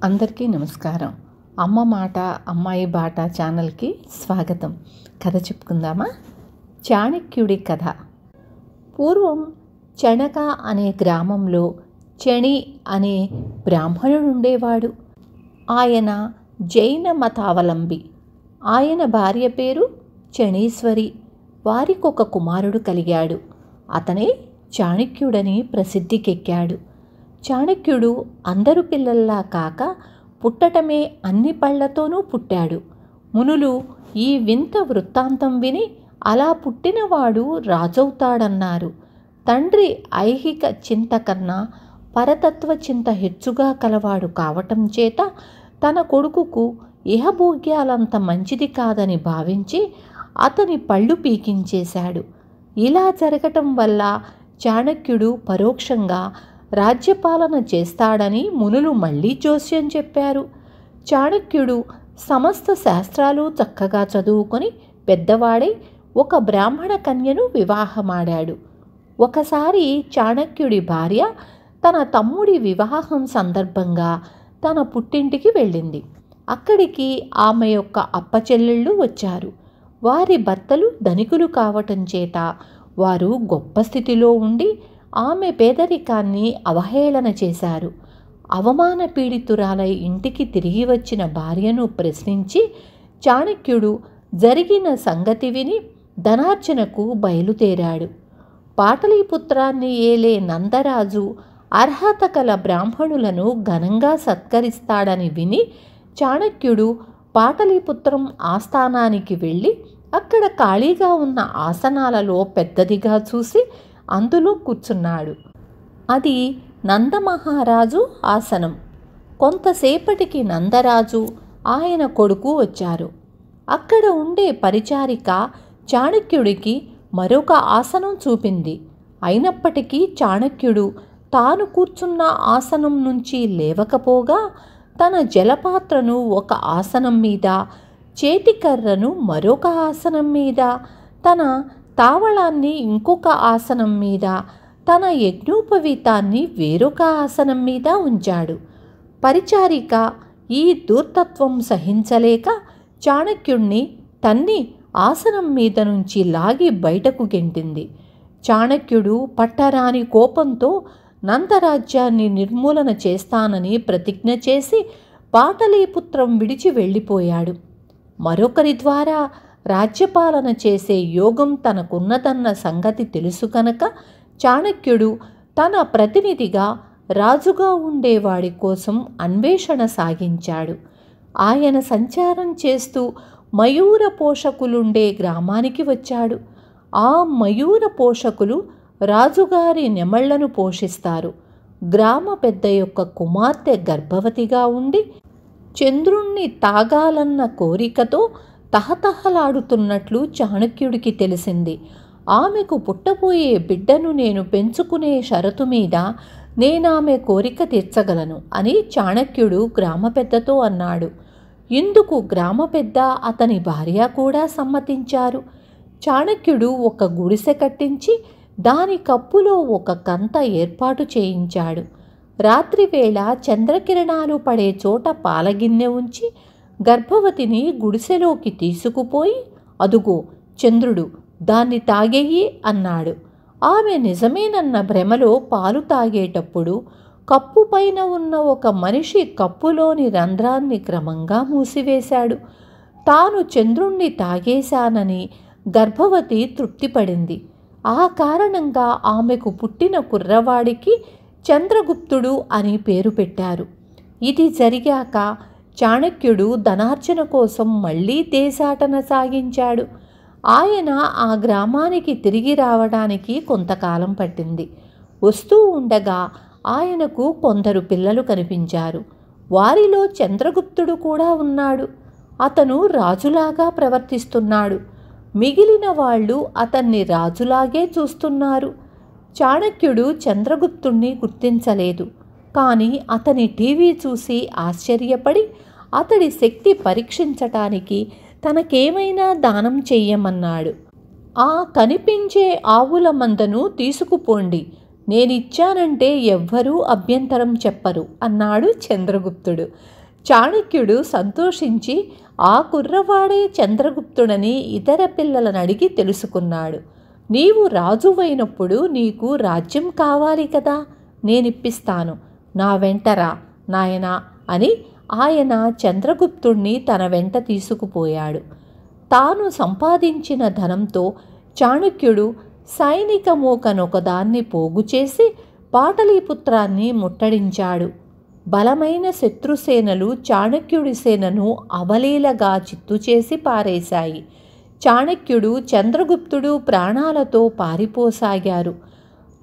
అందరికీ నమస్కారం. అమ్మ మాట అమ్మాయి బాట ఛానల్కి స్వాగతం. కథ చెప్పుకుందామా? చాణక్యుడి కథ. పూర్వం చణక అనే గ్రామంలో చణి అనే బ్రాహ్మణుడు ఉండేవాడు. ఆయన జైన మతావలంబి. ఆయన భార్య పేరు చణీశ్వరి. వారికొక కుమారుడు కలిగాడు. అతనే చాణక్యుడని ప్రసిద్ధికెక్కాడు. చాణక్యుడు అందరు పిల్లల్లా కాక పుట్టటమే అన్ని పళ్లతోనూ పుట్టాడు. మునులు ఈ వింత వృత్తాంతం విని అలా పుట్టినవాడు రాజవుతాడన్నారు. తండ్రి ఐహిక చింత కన్నా పరతత్వ చింత హెచ్చుగా కలవాడు కావటం చేత తన కొడుకుకు ఇహభోగ్యాలంత మంచిది కాదని భావించి అతని పళ్ళు పీకించేశాడు. ఇలా జరగటం వల్ల చాణక్యుడు పరోక్షంగా రాజ్యపాలన చేస్తాడని మునులు మళ్ళీ జోస్యం చెప్పారు. చాణక్యుడు సమస్త శాస్త్రాలు చక్కగా చదువుకొని పెద్దవాడై ఒక బ్రాహ్మణ కన్యను వివాహమాడాడు. ఒకసారి చాణక్యుడి భార్య తన తమ్ముడి వివాహం సందర్భంగా తన పుట్టింటికి వెళ్ళింది. అక్కడికి ఆమె యొక్క అప్పచెల్లెళ్ళు వచ్చారు. వారి భర్తలు ధనికులు కావటం చేత వారు గొప్ప స్థితిలో ఉండి ఆమె పేదరికాన్ని అవహేళన చేశారు. అవమాన పీడితురాలై ఇంటికి తిరిగి వచ్చిన భార్యను ప్రశ్నించి చాణక్యుడు జరిగిన సంగతి విని ధనార్జనకు బయలుదేరాడు. పాటలీపుత్రాన్ని ఏలే నందరాజు అర్హత కల బ్రాహ్మణులను ఘనంగా సత్కరిస్తాడని విని చాణక్యుడు పాటలీపుత్రం ఆస్థానానికి వెళ్ళి అక్కడ ఖాళీగా ఉన్న ఆసనాలలో పెద్దదిగా చూసి అందులో కూర్చున్నాడు. అది నందమహారాజు ఆసనం. కొంతసేపటికి నందరాజు ఆయన కొడుకు వచ్చారు. అక్కడ ఉండే పరిచారిక చాణక్యుడికి మరొక ఆసనం చూపింది. అయినప్పటికీ చాణక్యుడు తాను కూర్చున్న ఆసనం నుంచి లేవకపోగా తన జలపాత్రను ఒక ఆసనం మీద, చేతికర్రను మరొక ఆసనం మీద, తన తావళాన్ని ఇంకొక ఆసనం మీద, తన యజ్ఞోపవీతాన్ని వేరొక ఆసనం మీద ఉంచాడు. పరిచారిక ఈ ధూర్తత్వం సహించలేక చాణక్యుణ్ణి తన్ని ఆసనం మీద నుంచి లాగి బయటకు గెంటింది. చాణక్యుడు పట్టరాని కోపంతో నందరాజ్యాన్ని నిర్మూలన చేస్తానని ప్రతిజ్ఞ చేసి పాటలీపుత్రం విడిచి వెళ్ళిపోయాడు. మరొకరి ద్వారా రాజ్యపాలన చేసే యోగం తనకున్నదన్న సంగతి తెలుసు కనుక చాణక్యుడు తన ప్రతినిధిగా రాజుగా ఉండేవాడి కోసం అన్వేషణ సాగించాడు. ఆయన సంచారం చేస్తూ మయూర పోషకులుండే గ్రామానికి వచ్చాడు. ఆ మయూర పోషకులు రాజుగారి నెమళ్లను పోషిస్తారు. గ్రామ పెద్ద యొక్క కుమార్తె గర్భవతిగా ఉండి చంద్రుణ్ణి తాగాలన్న కోరికతో తహతహలాడుతున్నట్లు చాణక్యుడికి తెలిసింది. ఆమెకు పుట్టబోయే బిడ్డను నేను పెంచుకునే షరతు మీద నేనామె కోరిక తీర్చగలను అని చాణక్యుడు గ్రామ పెద్దతో అన్నాడు. ఇందుకు గ్రామ పెద్ద అతని భార్య కూడా సమ్మతించారు. చాణక్యుడు ఒక గుడిసె కట్టించి దాని కప్పులో ఒక కంత ఏర్పాటు చేయించాడు. రాత్రివేళ చంద్రకిరణాలు పడే చోట పాలగిన్నె ఉంచి గర్భవతిని గుడిసెలోకి తీసుకుపోయి అదుగో చంద్రుడు, దాన్ని తాగేయి అన్నాడు. ఆమె నిజమేనన్న భ్రమలో పాలు తాగేటప్పుడు కప్పు పైన ఉన్న ఒక మనిషి కప్పులోని రంధ్రాన్ని క్రమంగా మూసివేశాడు. తాను చంద్రుణ్ణి తాగేశానని గర్భవతి తృప్తిపడింది. ఆ కారణంగా ఆమెకు పుట్టిన కుర్రవాడికి చంద్రగుప్తుడు అని పేరు పెట్టారు. ఇది జరిగాక చాణక్యుడు ధనార్జన కోసం మళ్ళీ దేశాటన సాగించాడు. ఆయన ఆ గ్రామానికి తిరిగి రావడానికి కొంతకాలం పట్టింది. వస్తూ ఉండగా ఆయనకు కొందరు పిల్లలు కనిపించారు. వారిలో చంద్రగుప్తుడు కూడా ఉన్నాడు. అతను రాజులాగా ప్రవర్తిస్తున్నాడు. మిగిలిన వాళ్ళు అతన్ని రాజులాగే చూస్తున్నారు. చాణక్యుడు చంద్రగుప్తుణ్ణి గుర్తించలేదు. కానీ అతని టీవీ చూసి ఆశ్చర్యపడి అతడి శక్తి పరీక్షించటానికి తనకేమైనా దానం చెయ్యమన్నాడు. ఆ కనిపించే ఆవుల మందను తీసుకుపోండి, నేనిచ్చానంటే ఎవ్వరూ అభ్యంతరం చెప్పరు అన్నాడు చంద్రగుప్తుడు. చాణక్యుడు సంతోషించి ఆ కుర్రవాడే చంద్రగుప్తుడని ఇతర పిల్లలను అడిగి తెలుసుకున్నాడు. నీవు రాజువైనప్పుడు నీకు రాజ్యం కావాలి కదా, నేనిప్పిస్తాను, నా వెంటరా నాయనా అని ఆయన చంద్రగుప్తుణ్ణి తన వెంట తీసుకుపోయాడు. తాను సంపాదించిన ధనంతో చాణక్యుడు సైనిక మూకనొకదాన్ని పోగు చేసి పాటలీపుత్రాన్ని ముట్టడించాడు. బలమైన శత్రుసేనలు చాణక్యుడి సేనను అవలీలగా చిత్తు చేసి పారేశాయి. చాణక్యుడు చంద్రగుప్తుడు ప్రాణాలతో పారిపోసాగారు.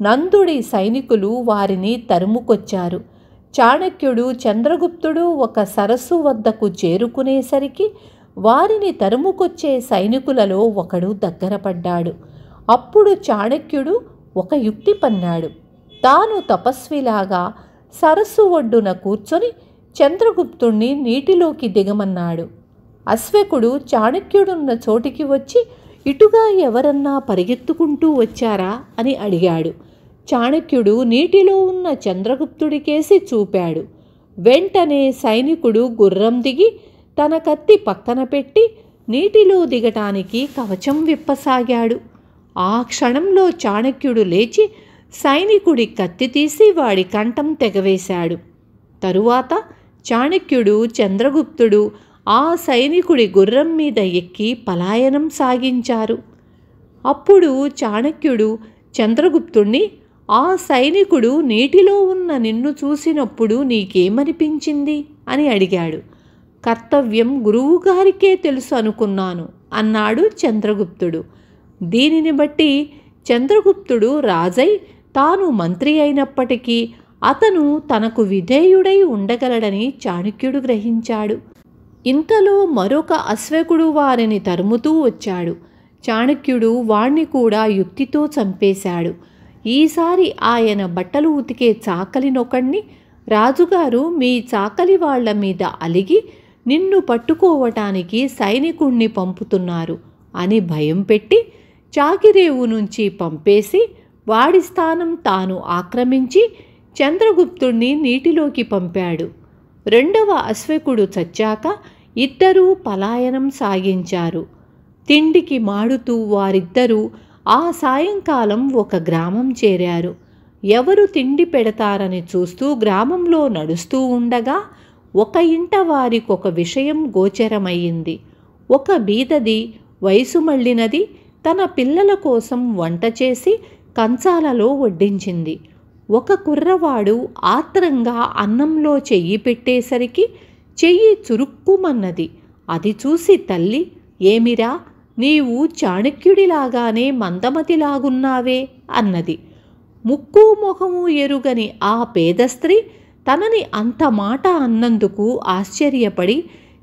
నందుడి సైనికులు వారిని తరుముకొచ్చారు. చాణక్యుడు చంద్రగుప్తుడు ఒక సరస్సు వద్దకు చేరుకునేసరికి వారిని తరుముకొచ్చే సైనికులలో ఒకడు దగ్గరపడ్డాడు. అప్పుడు చాణక్యుడు ఒక యుక్తి పన్నాడు. తాను తపస్విలాగా సరస్సు ఒడ్డున కూర్చొని చంద్రగుప్తుణ్ణి నీటిలోకి దిగమన్నాడు. అశ్వకుడు చాణక్యుడున్న చోటికి వచ్చి ఇటుగా ఎవరన్నా పరిగెత్తుకుంటూ వచ్చారా అని అడిగాడు. చాణక్యుడు నీటిలో ఉన్న చంద్రగుప్తుడికేసి చూపాడు. వెంటనే సైనికుడు గుర్రం దిగి తన కత్తి పక్కన పెట్టి నీటిలో దిగటానికి కవచం విప్పసాగాడు. ఆ క్షణంలో చాణక్యుడు లేచి సైనికుడి కత్తి తీసి వాడి కంఠం తెగవేశాడు. తరువాత చాణక్యుడు చంద్రగుప్తుడు ఆ సైనికుడి గుర్రం మీద ఎక్కి పలాయనం సాగించారు. అప్పుడు చాణక్యుడు చంద్రగుప్తుణ్ణి, ఆ సైనికుడు నీటిలో ఉన్న నిన్ను చూసినప్పుడు నీకేమనిపించింది అని అడిగాడు. కర్తవ్యం గురువుగారికే తెలుసు అనుకున్నాను అన్నాడు చంద్రగుప్తుడు. దీనిని బట్టి చంద్రగుప్తుడు రాజై తాను మంత్రి అయినప్పటికీ అతను తనకు విధేయుడై ఉండగలడని చాణక్యుడు గ్రహించాడు. ఇంతలో మరొక అశ్వకుడు వారిని తరుముతూ వచ్చాడు. చాణక్యుడు వాణ్ణి కూడా యుక్తితో చంపేశాడు. ఈసారి ఆయన బట్టలు ఉతికే చాకలినొకణ్ణి, రాజుగారు మీ చాకలి వాళ్ల మీద అలిగి నిన్ను పట్టుకోవటానికి సైనికుణ్ణి పంపుతున్నారు అని భయం పెట్టి చాకిరేవు నుంచి పంపేసి వాడి స్థానం తాను ఆక్రమించి చంద్రగుప్తుణ్ణి నీటిలోకి పంపాడు. రెండవ అశ్వకుడు చచ్చాక ఇద్దరూ పలాయనం సాగించారు. తిండికి మాడుతూ వారిద్దరూ ఆ సాయంకాలం ఒక గ్రామం చేరారు. ఎవరు తిండి పెడతారని చూస్తూ గ్రామంలో నడుస్తూ ఉండగా ఒక ఇంట వారికొక విషయం గోచరమయ్యింది. ఒక బీదది వయసు మళ్ళినది తన పిల్లల కోసం వంట చేసి కంచాలలో వడ్డించింది. ఒక కుర్రవాడు ఆత్రంగా అన్నంలో చెయ్యి పెట్టేసరికి చెయ్యి చురుక్కుమన్నది. అది చూసి తల్లి, ఏమిరా, నీవు చాణక్యుడిలాగానే మందమతిలాగున్నావే అన్నది. ముక్కు మొహము ఎరుగని ఆ పేద స్త్రీ తనని అంత మాట అన్నందుకు ఆశ్చర్యపడి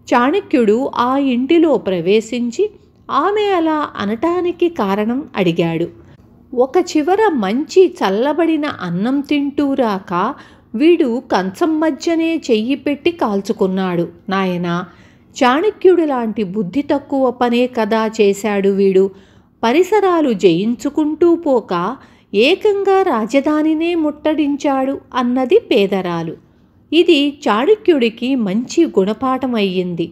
చాణక్యుడు ఆ ఇంటిలో ప్రవేశించి ఆమె అలా అనటానికి కారణం అడిగాడు. ఒక చివర మంచి చల్లబడిన అన్నం తింటూ రాక వీడు కంచం మధ్యనే చెయ్యి పెట్టి కాల్చుకున్నాడు. నాయనా, చాణక్యుడు లాంటి బుద్ధి తక్కువ పనే కదా చేశాడు వీడు. పరిసరాలు జయించుకుంటూ పోక ఏకంగా రాజధానినే ముట్టడించాడు అన్నది పేదరాలు. ఇది చాణక్యుడికి మంచి గుణపాఠమయ్యింది.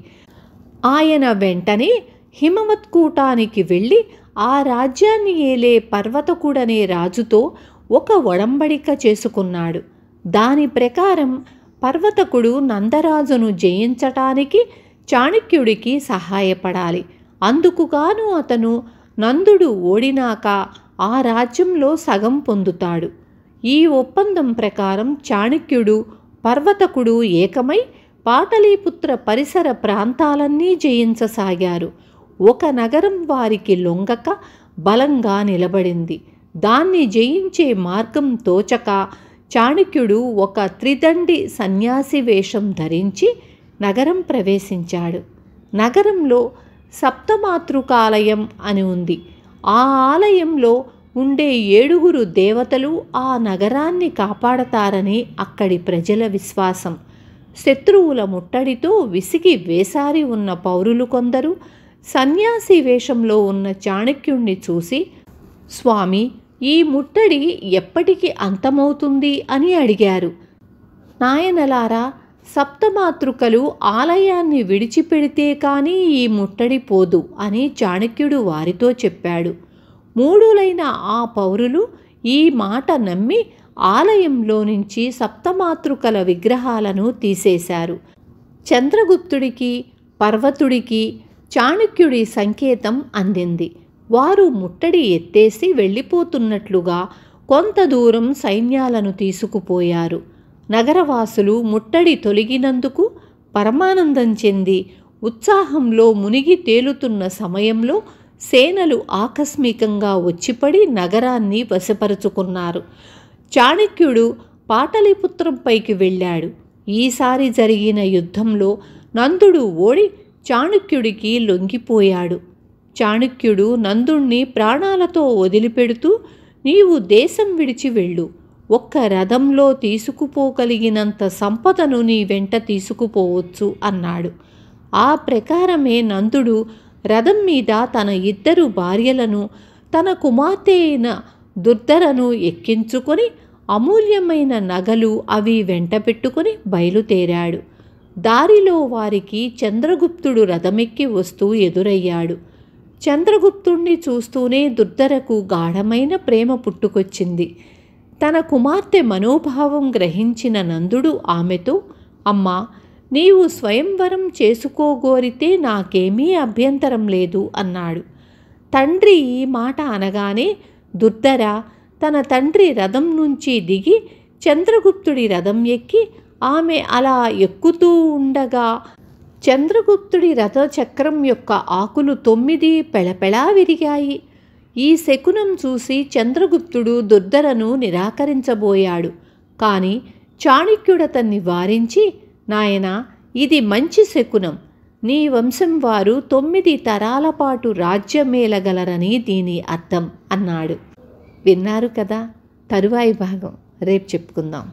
ఆయన వెంటనే హిమవత్కూటానికి వెళ్ళి ఆ రాజ్యాన్ని ఏలే పర్వతకుడనే రాజుతో ఒక ఒడంబడిక చేసుకున్నాడు. దాని ప్రకారం పర్వతకుడు నందరాజును జయించటానికి చాణక్యుడికి సహాయపడాలి. అందుకుగాను అతను నందుడు ఓడినాక ఆ రాజ్యంలో సగం పొందుతాడు. ఈ ఒప్పందం ప్రకారం చాణక్యుడు పర్వతకుడు ఏకమై పాటలీపుత్ర పరిసర ప్రాంతాలన్నీ జయించసాగారు. ఒక నగరం వారికి లొంగక బలంగా నిలబడింది. దాన్ని జయించే మార్గం తోచక చాణక్యుడు ఒక త్రిదండి సన్యాసి వేషం ధరించి నగరం ప్రవేశించాడు. నగరంలో సప్తమాతృకాలయం అని ఉంది. ఆ ఆలయంలో ఉండే 7 దేవతలు ఆ నగరాన్ని కాపాడతారని అక్కడి ప్రజల విశ్వాసం. శత్రువుల ముట్టడితో విసిగి వేసారి ఉన్న పౌరులు కొందరు సన్యాసి వేషంలో ఉన్న చాణక్యుణ్ణి చూసి, స్వామి, ఈ ముట్టడి ఎప్పటికి అంతమవుతుంది అని అడిగారు. నాయనలారా, సప్తమాతృకలు ఆలయాన్ని విడిచిపెడితే కానీ ఈ ముట్టడి పోదు అని చాణక్యుడు వారితో చెప్పాడు. మూఢులైన ఆ పౌరులు ఈ మాట నమ్మి ఆలయంలో నుంచి సప్తమాతృకల విగ్రహాలను తీసేశారు. చంద్రగుప్తుడికి, పర్వతుడికి చాణక్యుడి సంకేతం అందింది. వారు ముట్టడి ఎత్తేసి వెళ్ళిపోతున్నట్లుగా కొంత దూరం సైన్యాలను తీసుకుపోయారు. నగరవాసులు ముట్టడి తొలగినందుకు పరమానందం చెంది ఉత్సాహంలో మునిగి తేలుతున్న సమయంలో సేనలు ఆకస్మికంగా వచ్చిపడి నగరాన్ని వశపరుచుకున్నారు. చాణక్యుడు పాటలీపుత్రంపైకి వెళ్ళాడు. ఈసారి జరిగిన యుద్ధంలో నందుడు ఓడి చాణక్యుడికి లొంగిపోయాడు. చాణక్యుడు నందుణ్ణి ప్రాణాలతో వదిలిపెడుతూ, నీవు దేశం విడిచి వెళ్ళు, ఒక్క రథంలో తీసుకుపోగలిగినంత సంపదను నీ వెంట తీసుకుపోవచ్చు అన్నాడు. ఆ ప్రకారమే నందుడు రథం మీద తన 2 భార్యలను, తన కుమార్తె అయిన దుర్ధరను ఎక్కించుకొని అమూల్యమైన నగలు అవి వెంట పెట్టుకుని బయలుదేరాడు. దారిలో వారికి చంద్రగుప్తుడు రథమెక్కి వస్తూ ఎదురయ్యాడు. చంద్రగుప్తుణ్ణి చూస్తూనే దుర్ధరకు గాఢమైన ప్రేమ పుట్టుకొచ్చింది. తన కుమార్తె మనోభావం గ్రహించిన నందుడు ఆమెతో, అమ్మా, నీవు స్వయంవరం చేసుకోగోరితే నాకేమీ అభ్యంతరం లేదు అన్నాడు. తండ్రి ఈ మాట అనగానే దుర్ధర తన తండ్రి రథం నుంచి దిగి చంద్రగుప్తుడి రథం ఎక్కి, ఆమె అలా ఎక్కుతూ ఉండగా చంద్రగుప్తుడి రథచక్రం యొక్క ఆకులు 9 పెళపెళా విరిగాయి. ఈ శకునం చూసి చంద్రగుప్తుడు దుర్ధరను నిరాకరించబోయాడు. కానీ చాణక్యుడతన్ని వారించి, నాయనా, ఇది మంచి శకునం. నీ వంశం వారు 9 తరాల పాటు రాజ్యమేలగలరని దీని అర్థం అన్నాడు. విన్నారు కదా. తరువాయి భాగం రేపు చెప్పుకుందాం.